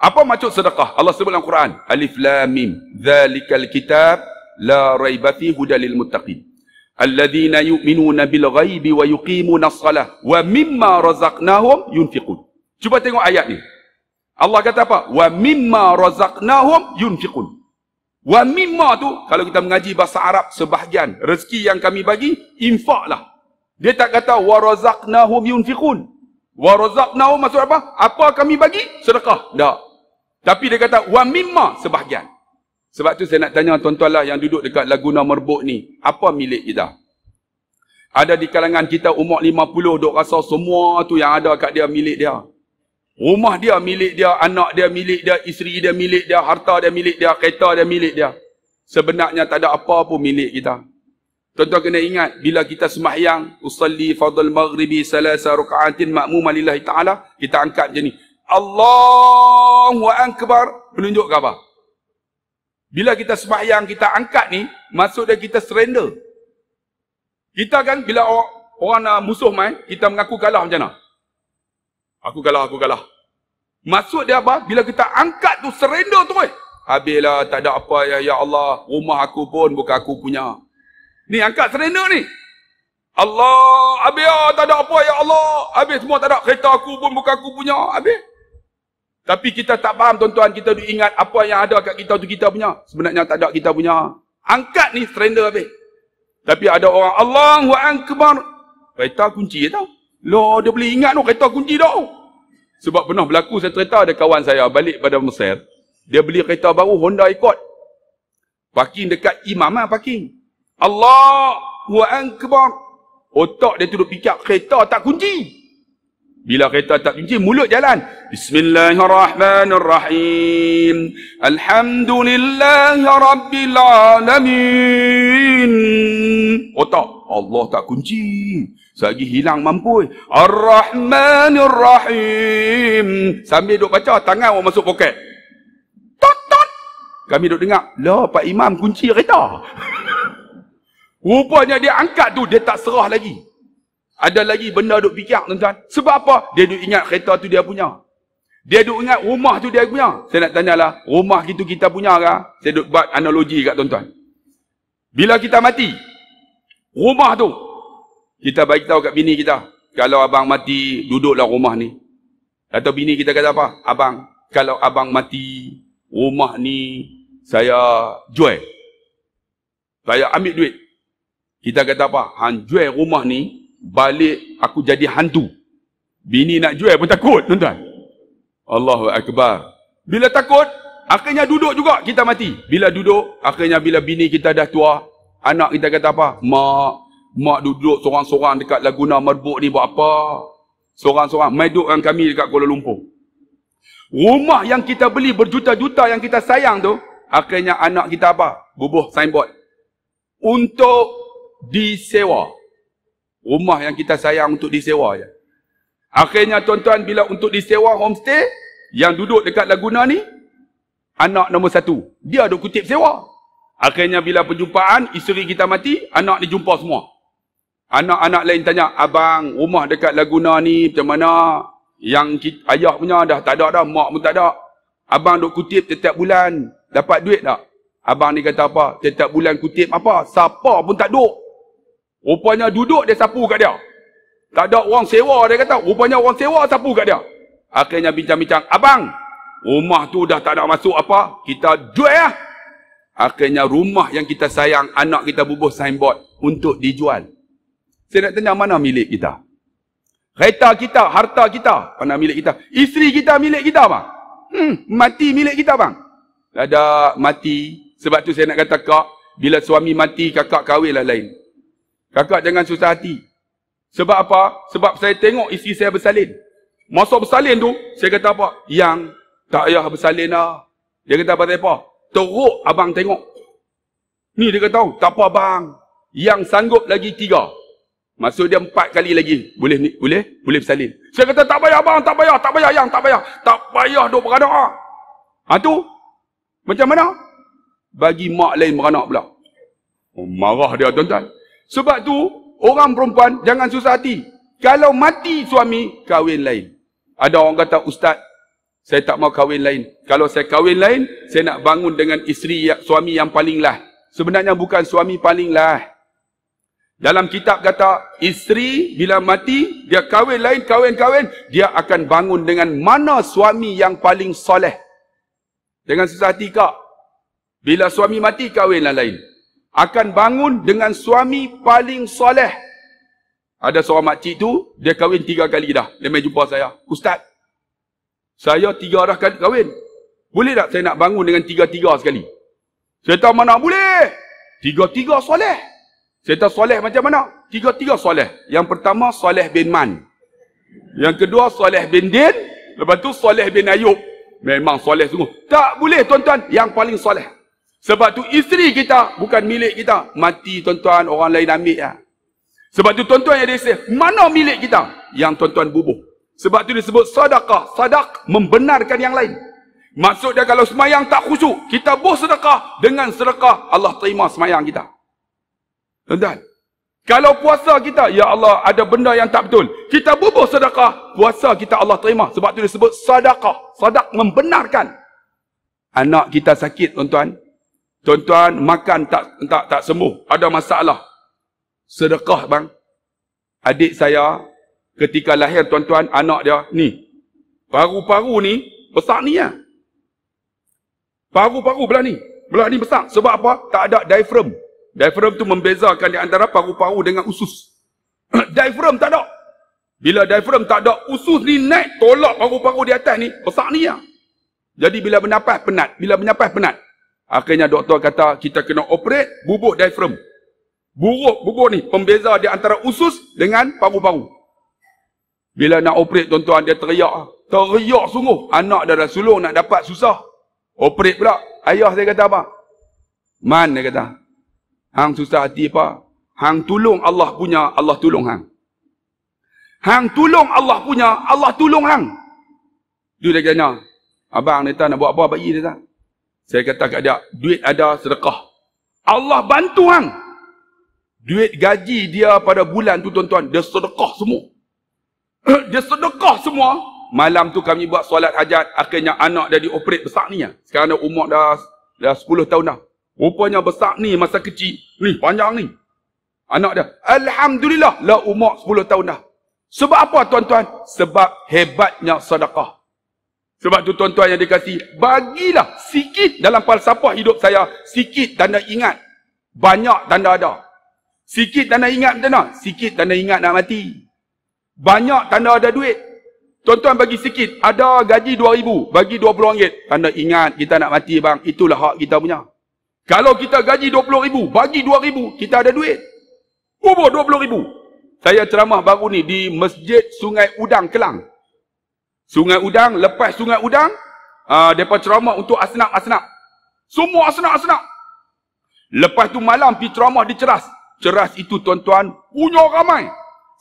Apa maksud sedekah? Allah sebut dalam Quran, Alif Lam Mim, Dzalikal kitab la raiba fihi hudal lil muttaqin. Alladzina yu'minuna bil ghaibi wa yuqimuna as-salah wa mimma razaqnahum yunfiqun. Cuba tengok ayat ni. Allah kata apa? Wa mimma razaqnahum yunfiqun. Wa mimma tu, kalau kita mengaji bahasa Arab, sebahagian rezeki yang kami bagi, infaklah. Dia tak kata wa razaqnahum yunfiqun. Wa razaqnahum maksud apa? Apa kami bagi? Sedekah. Tak. Tapi dia kata wa mimma, sebahagian. Sebab tu saya nak tanya tuan-tuan lah yang duduk dekat Laguna Merbuk ni, apa milik kita? Ada di kalangan kita umur 50 duk rasa semua tu yang ada kat dia milik dia. Rumah dia milik dia, anak dia milik dia, isteri dia milik dia, harta dia milik dia, kereta dia milik dia. Sebenarnya tak ada apa pun milik kita. Tuan-tuan kena ingat, bila kita sembahyang, usalli fardal maghribi salasa raka'atin ma'muman lillahi ta'ala, kita angkat macam ni. Allahu Akbar, penunjuk ke apa? Bila kita sembahyang, kita angkat ni, maksud dia kita surrender. Kita kan, bila orang nak musuh main, kita mengaku kalah macam mana? Aku kalah. Maksud dia apa? Bila kita angkat tu, surrender tu habislah, tak ada apa ya Allah, rumah aku pun bukan aku punya. Ni angkat surrender ni. Allah, habis tak ada apa ya Allah. Habis semua tak ada, kereta aku pun bukan aku punya. Habis. Tapi kita tak faham tuan-tuan, kita duk ingat apa yang ada kat kita tu kita punya. Sebenarnya tak ada kita punya. Angkat ni surrender habis. Tapi ada orang Allahu Akbar, kereta kunci tau. Loh, dia boleh ingat tu kereta kunci tau. Sebab pernah berlaku saya cerita ada kawan saya balik pada Mesir. Dia beli kereta baru Honda Accord. Parking dekat imam lah parking. Allahu Akbar. Otak dia tu duk fikir kereta tak kunci. Bila kereta tak kunci, mulut jalan. Bismillahirrahmanirrahim. Alhamdulillahi rabbil alamin. Otak, Allah tak kunci. Selagi hilang mampu. Ar-Rahmanir-Rahim. Sambil duk baca, tangan orang masuk poket. Tot, tot. Kami duk dengar, lah Pak Imam kunci kereta. Rupanya dia angkat tu, dia tak serah lagi. Ada lagi benda duk fikir tuan-tuan. Sebab apa? Dia duk ingat kereta tu dia punya. Dia duk ingat rumah tu dia punya. Saya nak tanyalah, rumah itu kita punya ke? Saya duk buat analogi kat tuan-tuan. Bila kita mati, rumah tu, kita bagi tahu kat bini kita, kalau abang mati, duduklah rumah ni. Atau bini kita kata apa? Abang, kalau abang mati, rumah ni saya jual. Saya ambil duit. Kita kata apa? Han jual rumah ni, balik aku jadi hantu. Bini nak jual pun takut, tuan-tuan. Allahu Akbar. Bila takut, akhirnya duduk juga kita mati. Bila duduk, akhirnya bila bini kita dah tua, anak kita kata apa? Mak duduk sorang-sorang dekat Laguna Merbuk ni buat apa? Sorang-sorang. Mai duduk dengan kami dekat Kuala Lumpur. Rumah yang kita beli berjuta-juta yang kita sayang tu, akhirnya anak kita apa? Bubuh signboard. Untuk disewa. Rumah yang kita sayang untuk disewa je. Akhirnya tuan-tuan, bila untuk disewa homestay, yang duduk dekat Laguna ni, anak nombor 1. Dia duk kutip sewa. Akhirnya bila perjumpaan, isteri kita mati, anak dijumpa semua. Anak-anak lain tanya, abang, rumah dekat Laguna ni macam mana? Yang ayah punya dah tak ada dah, mak pun tak ada. Abang duk kutip setiap bulan, dapat duit tak? Abang ni kata apa? Setiap bulan kutip apa? Siapa pun tak duk. Rupanya duduk dia sapu kat dia. Tak ada orang sewa, dia kata. Rupanya orang sewa sapu kat dia. Akhirnya bincang-bincang, abang, rumah tu dah tak ada masuk apa? Kita jual lah. Akhirnya rumah yang kita sayang, anak kita bubuh signboard untuk dijual. Saya nak tanya, mana milik kita? Kereta kita, harta kita, mana milik kita? Isteri kita milik kita bang? Mati milik kita bang? Ada mati. Sebab tu saya nak kata kak, bila suami mati, kakak kahwinlah lain. Kakak jangan susah hati. Sebab apa? Sebab saya tengok isteri saya bersalin. Masa bersalin tu, saya kata apa? Yang tak payah bersalin lah. Dia kata apa? Teruk abang tengok. Ni dia kata, tak apa abang. Yang sanggup lagi 3. Maksud dia 4 kali lagi. Boleh bersalin. Saya kata tak payah abang, tak payah yang, tak payah. Tak payah duk beranak. Ha tu? Macam mana? Bagi mak lain beranak pula. Oh, marah dia tuan-tuan. Sebab tu, orang perempuan jangan susah hati. Kalau mati suami, kahwin lain. Ada orang kata, ustaz, Saya tak mau kahwin lain. Kalau saya kahwin lain, saya nak bangun dengan isteri suami yang paling last. Sebenarnya bukan suami paling last. Dalam kitab kata, isteri bila mati, dia kahwin lain, kahwin, dia akan bangun dengan mana suami yang paling soleh. Jangan susah hati kak. Bila suami mati, kahwinlah lain. Akan bangun dengan suami paling soleh. Ada seorang makcik tu, dia kahwin 3 kali dah. Dia main jumpa saya. Ustaz, saya 3 dah kali kahwin. Boleh tak saya nak bangun dengan 3-3 sekali? Saya tahu mana boleh. 3-3 soleh. Saya tahu soleh macam mana? 3-3 soleh. Yang pertama, Soleh bin Man. Yang kedua, Soleh bin Din. Lepas tu, Soleh bin Ayub. Memang soleh sungguh. Tak boleh, tuan-tuan. Yang paling soleh. Sebab tu, isteri kita bukan milik kita. Mati, tuan-tuan. Orang lain ambil. Ya. Sebab tu, tuan-tuan yang dia mana milik kita? Yang tuan-tuan bubuh. Sebab tu disebut sedekah. Sedekah membenarkan yang lain. Maksud dia kalau semayang tak khusyuk. Kita buh sedekah. Dengan sedekah, Allah terima semayang kita. Tuan-tuan, kalau puasa kita, ya Allah ada benda yang tak betul, kita bubuh sedekah, puasa kita Allah terima. Sebab tu disebut sedekah. Sedekah membenarkan. Anak kita sakit, tuan-tuan. Tuan-tuan makan tak sembuh, ada masalah. Sedekah bang. Adik saya ketika lahir, tuan-tuan, anak dia ni, paru-paru ni besar ni ya. Paru-paru belah ni besar. Sebab apa? Tak ada diaphragm. Diaphragm tu membezakan di antara paru-paru dengan usus. Diaphragm tak ada. Bila diaphragm tak ada, usus ni naik, tolak paru-paru di atas ni, besar ni ya. Jadi bila bernafas penat. Akhirnya doktor kata, kita kena operate, bubuk diaphragm. Bubuk ni, pembeza di antara usus dengan paru-paru. Bila nak operate, tuan-tuan, dia teriak. Teriak sungguh. Anak dia dah sulung, nak dapat susah. Operate pula. Ayah saya kata apa? Man, dia kata. Hang susah hati apa? Hang tolong Allah punya, Allah tolong hang. Hang tolong Allah punya, Allah tolong hang. Dia tanya, abang ni tak nak buat apa bagi dia tak? Saya kata kat dia, duit ada sedekah. Allah bantu hang. Duit gaji dia pada bulan tu, tuan-tuan, dia sedekah semua. Dia sedekah semua. Malam tu kami buat solat hajat, akhirnya anak dia dioperate besar ni. Sekarang dah umur dah 10 tahun dah. Rupanya besar ni masa kecil. Ni panjang ni. Anak dia. Alhamdulillah lah umur 10 tahun dah. Sebab apa tuan-tuan? Sebab hebatnya sedekah. Sebab tu tuan-tuan yang dikasih. Bagilah sikit dalam falsafah hidup saya. Sikit tanda ingat. Banyak tanda ada. Sikit tanda ingat macam mana? Sikit tanda ingat nak mati. Banyak tanda ada duit. Tuan-tuan bagi sikit. Ada gaji 2,000. Bagi RM20. Tanda ingat kita nak mati bang. Itulah hak kita punya. Kalau kita gaji 20,000, bagi 2,000, kita ada duit. Bubur 20,000. Saya ceramah baru ni di Masjid Sungai Udang, Kelang. Sungai Udang, lepas Sungai Udang, mereka ceramah untuk asnaf-asnaf. Semua asnaf-asnaf. Lepas tu malam pergi ceramah di Ceras. Ceras itu tuan-tuan, punya ramai.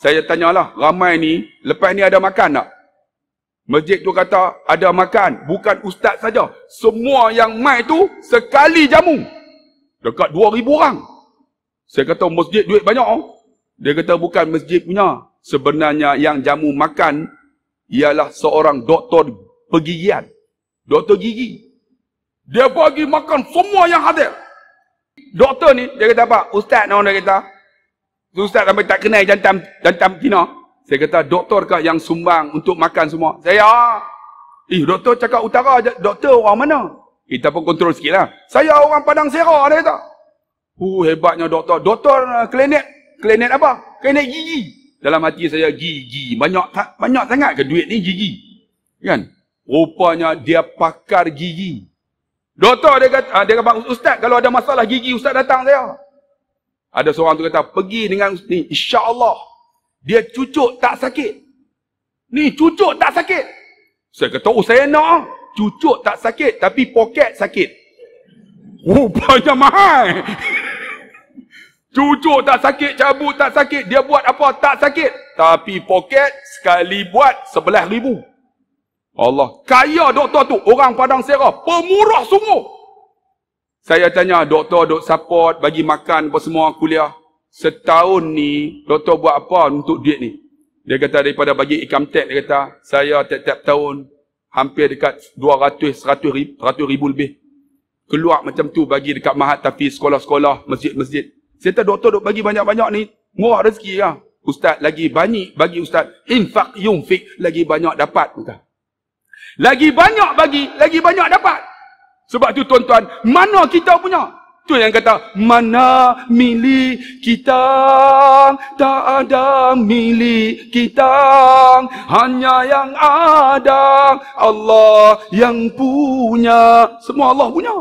Saya tanyalah, ramai ni, lepas ni ada makan tak? Masjid tu kata, ada makan. Bukan ustaz saja. Semua yang mai tu, sekali jamu. Dekat 2,000 orang. Saya kata, masjid duit banyak. Dia kata, bukan masjid punya. Sebenarnya yang jamu makan, ialah seorang doktor pergigian. Doktor gigi. Dia bagi makan semua yang hadir. Doktor ni, dia kata apa? Ustaz nak dia kata. Ustaz sampai tak kenal jantam Cina. Saya kata, doktor kah yang sumbang untuk makan semua? Saya, doktor cakap utara, doktor orang mana? Kita pun kontrol sikit lah. Saya orang Padang Serah, dia kata. Hebatnya doktor. Doktor klinik apa? Klinik gigi. Dalam hati saya, gigi. Banyak sangat ke duit ni gigi? Kan? Rupanya dia pakar gigi. Doktor dia kata, ustaz, kalau ada masalah gigi, ustaz datang saya. Ada seorang tu kata, pergi dengan ni, insya-Allah. Dia cucuk tak sakit. Ni cucuk tak sakit. Saya kata, saya nak. Cucuk tak sakit, tapi poket sakit. Rupanya mahal. Cucuk tak sakit, cabut tak sakit. Dia buat apa tak sakit. Tapi poket sekali buat 11,000. Allah. Kaya doktor tu. Orang Padang Serah. Pemurah semua. Saya tanya, doktor duk support, bagi makan apa semua kuliah. Setahun ni, doktor buat apa untuk duit ni? Dia kata daripada bagi income tax, dia kata, saya tiap-tiap tahun hampir dekat 100 ribu lebih. Keluar macam tu bagi dekat mahat tafiz, sekolah-sekolah, masjid-masjid. Saya tahu doktor duk bagi banyak-banyak ni, murah rezeki lah. Ustaz lagi banyak bagi ustaz. Infak yumfik, lagi banyak dapat. Lagi banyak bagi, lagi banyak dapat. Sebab tu tuan-tuan, mana kita punya? Tu yang kata, mana milik kita, tak ada milik kita, hanya yang ada Allah yang punya. Semua Allah punya.